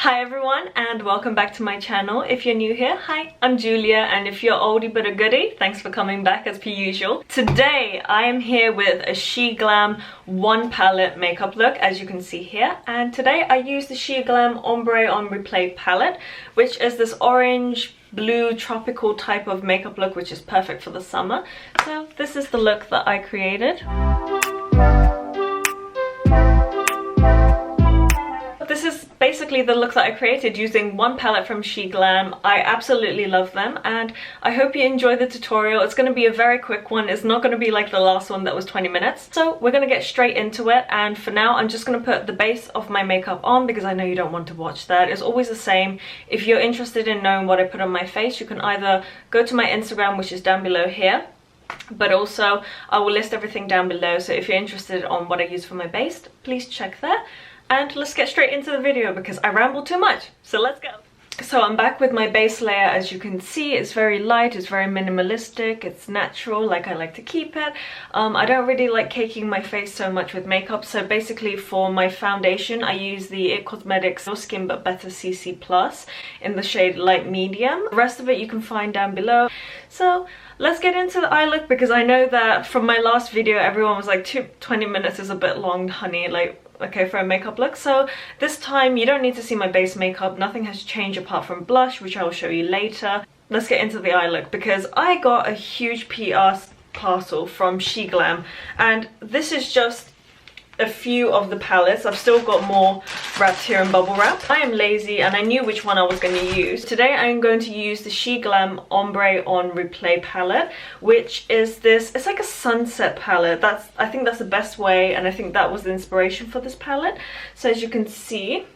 Hi everyone and welcome back to my channel. If you're new here, hi, I'm Julia, and if you're oldie but a goodie, thanks for coming back as per usual. Today I am here with a SHEGLAM one palette makeup look, as you can see here, and today I use the SHEGLAM Ombre on Replay palette, which is this orange blue tropical type of makeup look, which is perfect for the summer. So this is the look that I created. This is basically the look that I created using one palette from SHEGLAM. I absolutely love them and I hope you enjoy the tutorial. It's going to be a very quick one. It's not going to be like the last one that was 20 minutes. So we're going to get straight into it, and for now I'm just going to put the base of my makeup on because I know you don't want to watch that. It's always the same. If you're interested in knowing what I put on my face, you can either go to my Instagram, which is down below here, but also I will list everything down below. So if you're interested on what I use for my base, please check there. And let's get straight into the video because I ramble too much, so let's go. So I'm back with my base layer. As you can see, it's very light, it's very minimalistic, it's natural like I like to keep it. I don't really like caking my face so much with makeup, so basically for my foundation I use the Cosmeticsuk No Skin But Better CC Plus in the shade light medium. The rest of it you can find down below. So let's get into the eye look because I know that from my last video everyone was like 20 minutes is a bit long, honey, like okay, for a makeup look. So this time you don't need to see my base makeup. Nothing has changed apart from blush, which I will show you later. Let's get into the eye look because I got a huge PR parcel from SHEGLAM, and this is just a few of the palettes. I've still got more wrapped here in bubble wrap. I am lazy and I knew which one I was going to use. Today I'm going to use the SHEGLAM Ombre on Replay palette, which is this, it's like a sunset palette. I think that's the best way, and I think that was the inspiration for this palette. So as you can see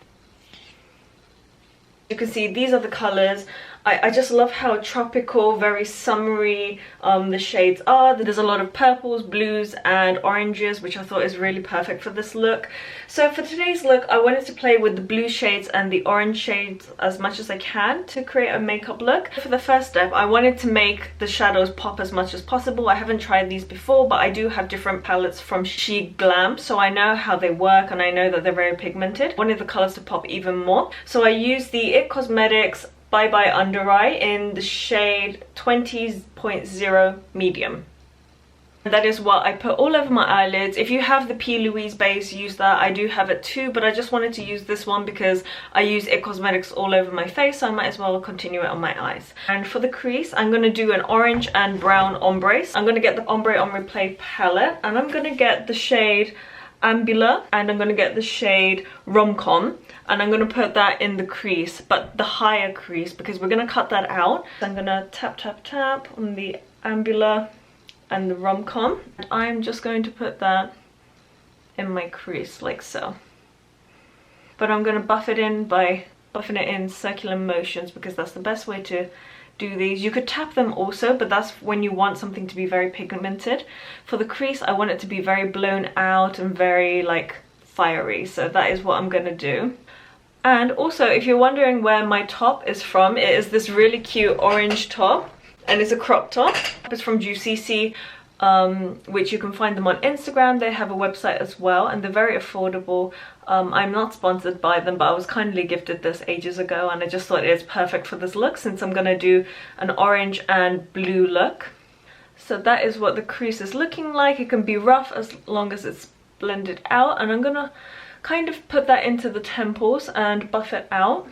these are the colors. I just love how tropical, very summery the shades are. There's a lot of purples, blues and oranges, which I thought is really perfect for this look. So for today's look I wanted to play with the blue shades and the orange shades as much as I can to create a makeup look. For the first step I wanted to make the shadows pop as much as possible. I haven't tried these before, but I do have different palettes from SHEGLAM, so I know how they work and I know that they're very pigmented. I wanted the colors to pop even more, so I used the IT Cosmetics Bye Bye Under Eye in the shade 20.0 medium. And that is what I put all over my eyelids. If you have the P. Louise base, use that. I do have it too, but I just wanted to use this one because I use IT Cosmetics all over my face, so I might as well continue it on my eyes. And for the crease, I'm going to do an orange and brown ombre. I'm going to get the Ombre on Replay palette, and I'm going to get the shade Ambula, and I'm going to get the shade Rom-Com, and I'm going to put that in the crease, but the higher crease, because we're going to cut that out. I'm going to tap on the Ambula and the Rom-Com. I'm just going to put that in my crease like so, but I'm going to buff it in by buffing it in circular motions because that's the best way to do these. You could tap them also, but that's when you want something to be very pigmented. For the crease I want it to be very blown out and very like fiery, so that is what I'm gonna do. And also, if you're wondering where my top is from, it is this really cute orange top, and it's a crop top. It's from Juicici, which you can find them on Instagram. They have a website as well and they're very affordable. I'm not sponsored by them, but I was kindly gifted this ages ago and I just thought it's perfect for this look since I'm gonna do an orange and blue look. So that is what the crease is looking like. It can be rough as long as it's blended out, and I'm gonna kind of put that into the temples and buff it out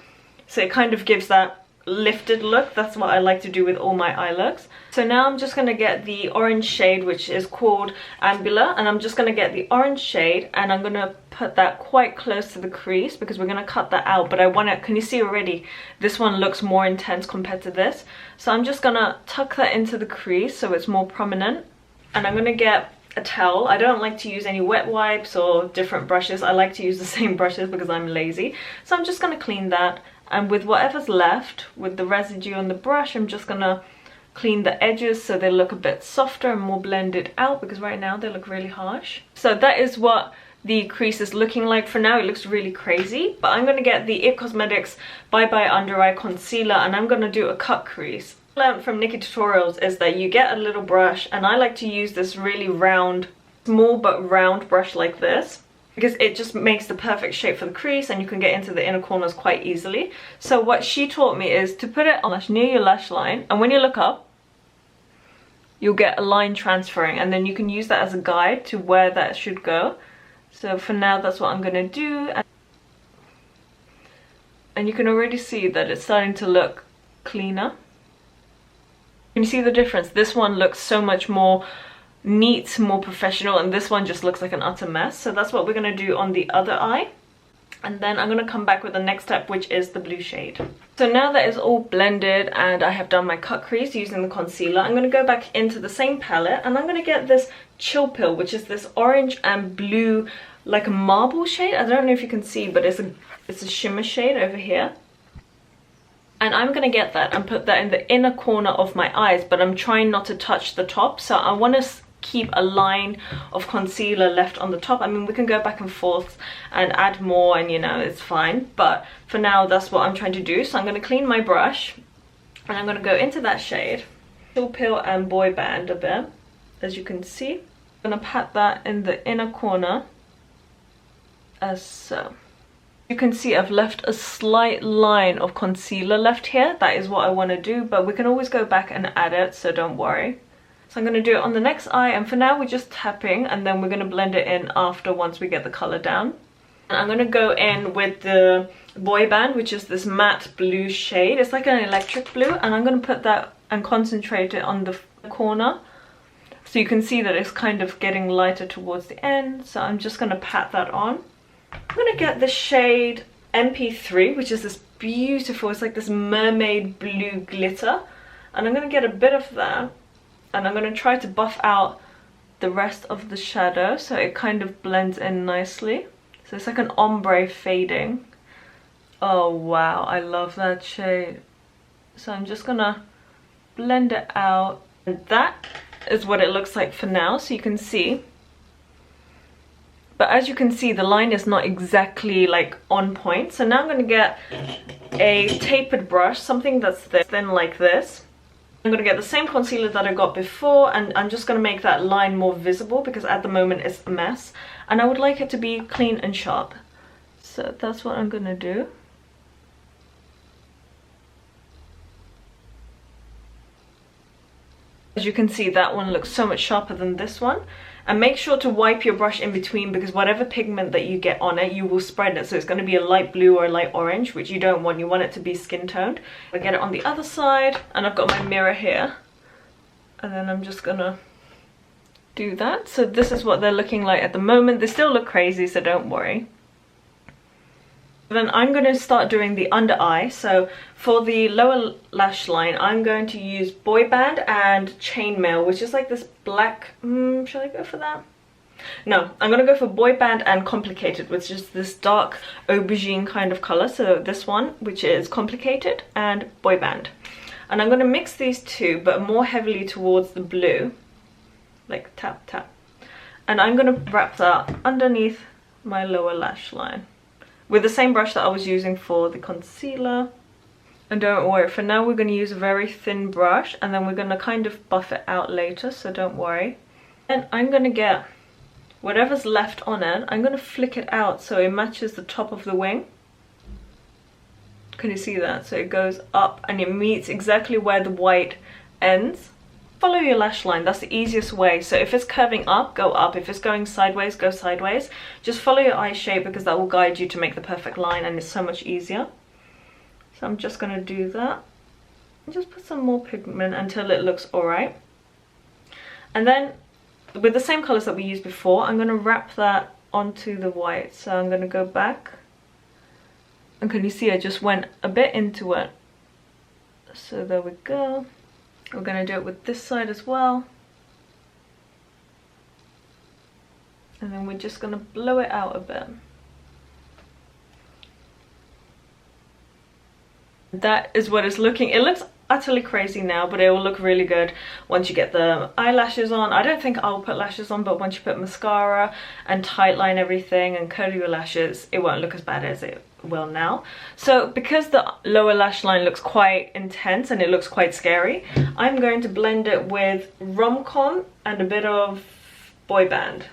so it kind of gives that lifted look. That's what I like to do with all my eye looks. So now I'm just going to get the orange shade, which is called Ambula, and I'm just going to get the orange shade and I'm going to put that quite close to the crease because we're going to cut that out, but I want to, can you see already this one looks more intense compared to this, so I'm just going to tuck that into the crease so it's more prominent. And I'm going to get a towel. I don't like to use any wet wipes or different brushes. I like to use the same brushes because I'm lazy, so I'm just going to clean that. And with whatever's left, with the residue on the brush, I'm just gonna clean the edges so they look a bit softer and more blended out because right now they look really harsh. So that is what the crease is looking like for now. It looks really crazy, but I'm gonna get the IT Cosmetics Bye Bye Under Eye Concealer and I'm gonna do a cut crease. What I learned from Nikki Tutorials is that you get a little brush, and I like to use this really round, small but round brush like this. because it just makes the perfect shape for the crease and you can get into the inner corners quite easily. So what she taught me is to put it on near your lash line, and when you look up, you'll get a line transferring, and then you can use that as a guide to where that should go. So for now, that's what I'm gonna do. And you can already see that it's starting to look cleaner. Can you see the difference? This one looks so much more neat, more professional, and this one just looks like an utter mess. So that's what we're going to do on the other eye, and then I'm going to come back with the next step, which is the blue shade. So now that it's all blended and I have done my cut crease using the concealer, I'm going to go back into the same palette and I'm going to get this Chill Pill, which is this orange and blue, like a marble shade. I don't know if you can see, but it's a shimmer shade over here. And I'm going to get that and put that in the inner corner of my eyes, but I'm trying not to touch the top. So I want to keep a line of concealer left on the top. I mean, we can go back and forth and add more, and you know, it's fine, but for now that's what I'm trying to do. So I'm going to clean my brush and I'm going to go into that shade, Chill Pill and Boy Band a bit, as you can see. I'm going to pat that in the inner corner as so. You can see I've left a slight line of concealer left here. That is what I want to do, but we can always go back and add it, so don't worry. So I'm going to do it on the next eye, and for now we're just tapping, and then we're going to blend it in after, once we get the colour down. And I'm going to go in with the Boy Band, which is this matte blue shade. It's like an electric blue, and I'm going to put that and concentrate it on the corner. So you can see that it's kind of getting lighter towards the end, so I'm just going to pat that on. I'm going to get the shade MP3, which is this beautiful, it's like this mermaid blue glitter. And I'm going to get a bit of that, and I'm going to try to buff out the rest of the shadow so it kind of blends in nicely. So it's like an ombre fading. Oh wow, I love that shade. So I'm just going to blend it out. And that is what it looks like for now, so you can see. But as you can see, the line is not exactly like on point. So now I'm going to get a tapered brush, something that's thin like this. I'm going to get the same concealer that I got before, and I'm just going to make that line more visible because at the moment it's a mess. And I would like it to be clean and sharp. So that's what I'm going to do. As you can see, that one looks so much sharper than this one. And make sure to wipe your brush in between, because whatever pigment that you get on it, you will spread it. So it's going to be a light blue or a light orange, which you don't want. You want it to be skin toned. I get it on the other side, and I've got my mirror here. And then I'm just going to do that. So this is what they're looking like at the moment. They still look crazy, so don't worry. Then I'm going to start doing the under eye. So for the lower lash line, I'm going to use Boy Band and Chainmail, which is like this black, shall I go for that? No, I'm going to go for Boy Band and Complicated, which is this dark aubergine kind of color. So this one, which is Complicated, and Boy Band. And I'm going to mix these two, but more heavily towards the blue. Like tap, tap. And I'm going to wrap that underneath my lower lash line with the same brush that I was using for the concealer. And don't worry, for now we're going to use a very thin brush, and then we're going to kind of buff it out later, so don't worry. And I'm going to get whatever's left on it, I'm going to flick it out so it matches the top of the wing. Can you see that? So it goes up and it meets exactly where the white ends. Follow your lash line, that's the easiest way. So if it's curving up, go up. If it's going sideways, go sideways. Just follow your eye shape, because that will guide you to make the perfect line, and it's so much easier. So I'm just going to do that. And just put some more pigment until it looks alright. And then with the same colours that we used before, I'm going to wrap that onto the white. So I'm going to go back. And can you see I just went a bit into it. So there we go. We're going to do it with this side as well. And then we're just going to blow it out a bit. That is what it's looking. It looks utterly crazy now, but it will look really good once you get the eyelashes on. I don't think I'll put lashes on, but once you put mascara and tightline everything and curl your lashes, it won't look as bad as it will now. So because the lower lash line looks quite intense and it looks quite scary, I'm going to blend it with Rom-Com and a bit of Boy Band.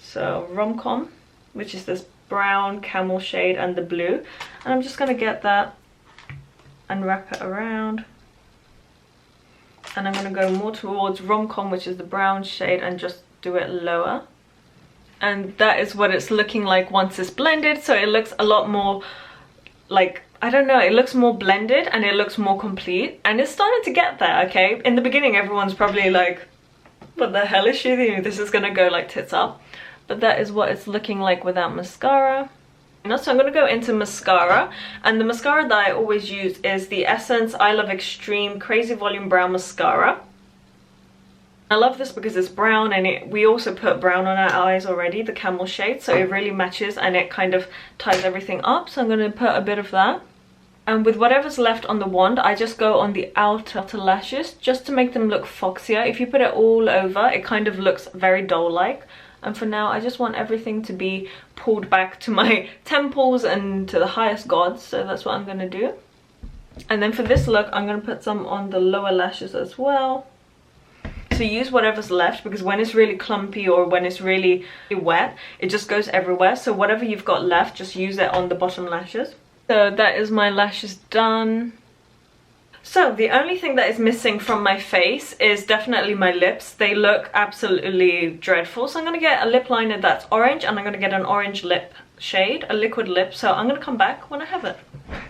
So Rom-Com which is this brown camel shade and the blue. And I'm just going to get that and wrap it around. And I'm going to go more towards Rom-Com, which is the brown shade, and just do it lower. And that is what it's looking like once it's blended. So it looks a lot more like, I don't know, it looks more blended and it looks more complete. And it's starting to get there, okay? In the beginning, everyone's probably like, what the hell is she doing? This is going to go like tits up. But that is what it's looking like without mascara. So I'm going to go into mascara, and the mascara that I always use is the Essence I Love Extreme Crazy Volume Brown Mascara. I love this because it's brown, and we also put brown on our eyes already, the camel shade, so it really matches and it kind of ties everything up. So I'm going to put a bit of that. And with whatever's left on the wand, I just go on the outer lashes just to make them look foxier. If you put it all over, it kind of looks very doll-like. And for now, I just want everything to be pulled back to my temples and to the highest gods. So that's what I'm going to do. And then for this look, I'm going to put some on the lower lashes as well. So use whatever's left, because when it's really clumpy or when it's really wet, it just goes everywhere. So whatever you've got left, just use it on the bottom lashes. So that is my lashes done. So the only thing that is missing from my face is definitely my lips. They look absolutely dreadful. So I'm going to get a lip liner that's orange, and I'm going to get an orange lip shade, a liquid lip. So I'm going to come back when I have it.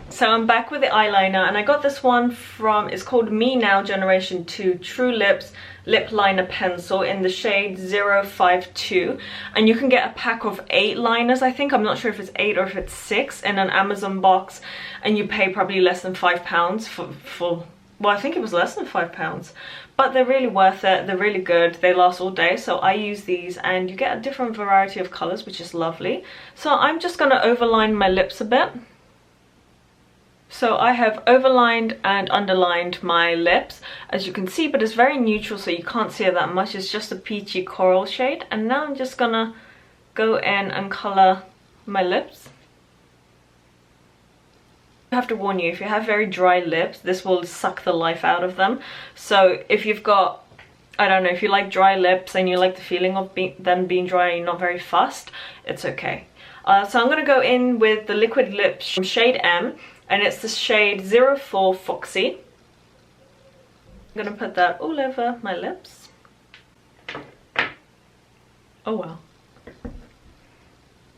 So I'm back with the eyeliner, and I got this one from, it's called Me Now Generation 2 True Lips Lip Liner Pencil in the shade 052. And you can get a pack of 8 liners, I think. I'm not sure if it's 8 or if it's 6 in an Amazon box. And you pay probably less than £5 for well, I think it was less than £5. But they're really worth it. They're really good. They last all day. So I use these, and you get a different variety of colours, which is lovely. So I'm just going to overline my lips a bit. So I have overlined and underlined my lips, as you can see, but it's very neutral, so you can't see it that much. It's just a peachy coral shade. And now I'm just gonna go in and colour my lips. I have to warn you, if you have very dry lips, this will suck the life out of them. So if you've got, I don't know, if you like dry lips and you like the feeling of them being dry and you're not very fussed, it's okay. So I'm gonna go in with the liquid lips from shade M. And it's the shade 04 Foxy. I'm gonna put that all over my lips. Oh wow.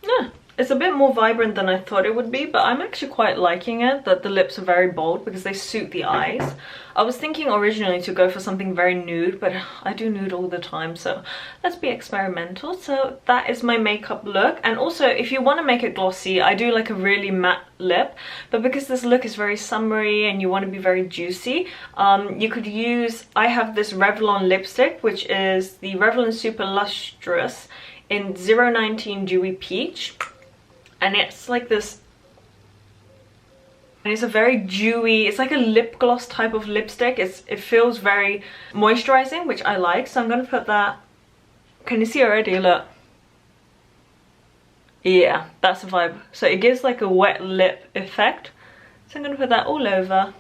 Yeah, it's a bit more vibrant than I thought it would be, but I'm actually quite liking it, that the lips are very bold because they suit the eyes. I was thinking originally to go for something very nude, but I do nude all the time, so let's be experimental. So that is my makeup look. And also, if you want to make it glossy, I do like a really matte lip, but because this look is very summery and you want to be very juicy, you could use, I have this Revlon lipstick, which is the Revlon Super Lustrous in 019 Dewy Peach. And it's like this, and it's a very dewy, it's like a lip gloss type of lipstick. It feels very moisturizing, which I like. So I'm going to put that, can you see already? Look. Yeah, that's a vibe. So it gives like a wet lip effect. So I'm going to put that all over.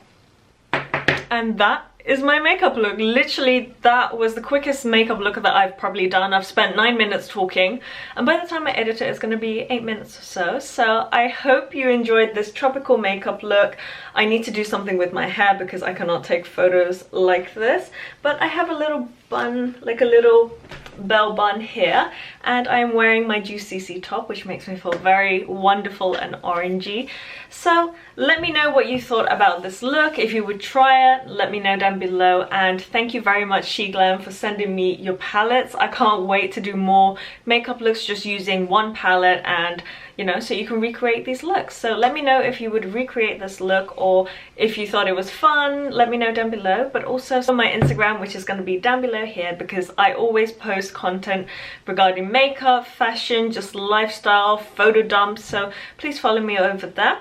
And that is my makeup look. Literally, that was the quickest makeup look that I've probably done. I've spent 9 minutes talking, and by the time I edit it, it's going to be 8 minutes or so. So I hope you enjoyed this tropical makeup look. I need to do something with my hair because I cannot take photos like this, but I have a little bun, like a little bell bun here, and I'm wearing my Juicici top, which makes me feel very wonderful and orangey. So let me know what you thought about this look. If you would try it, let me know down below. And thank you very much, SHEGLAM, for sending me your palettes. I can't wait to do more makeup looks just using one palette, and you know, so you can recreate these looks. So let me know if you would recreate this look, or if you thought it was fun, let me know down below. But also on my Instagram, which is going to be down below here, because I always post content regarding makeup, fashion, just lifestyle, photo dumps, so please follow me over there.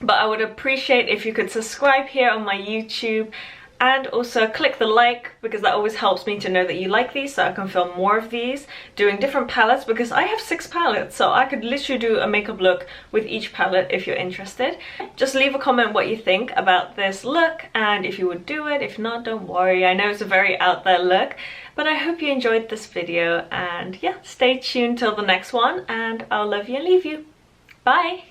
But I would appreciate if you could subscribe here on my YouTube, And also click the like, because that always helps me to know that you like these, so I can film more of these doing different palettes, because I have 6 palettes, so I could literally do a makeup look with each palette if you're interested. Just leave a comment what you think about this look and if you would do it. If not, don't worry, I know it's a very out there look, but I hope you enjoyed this video, and yeah, stay tuned till the next one, and I'll love you and leave you. Bye!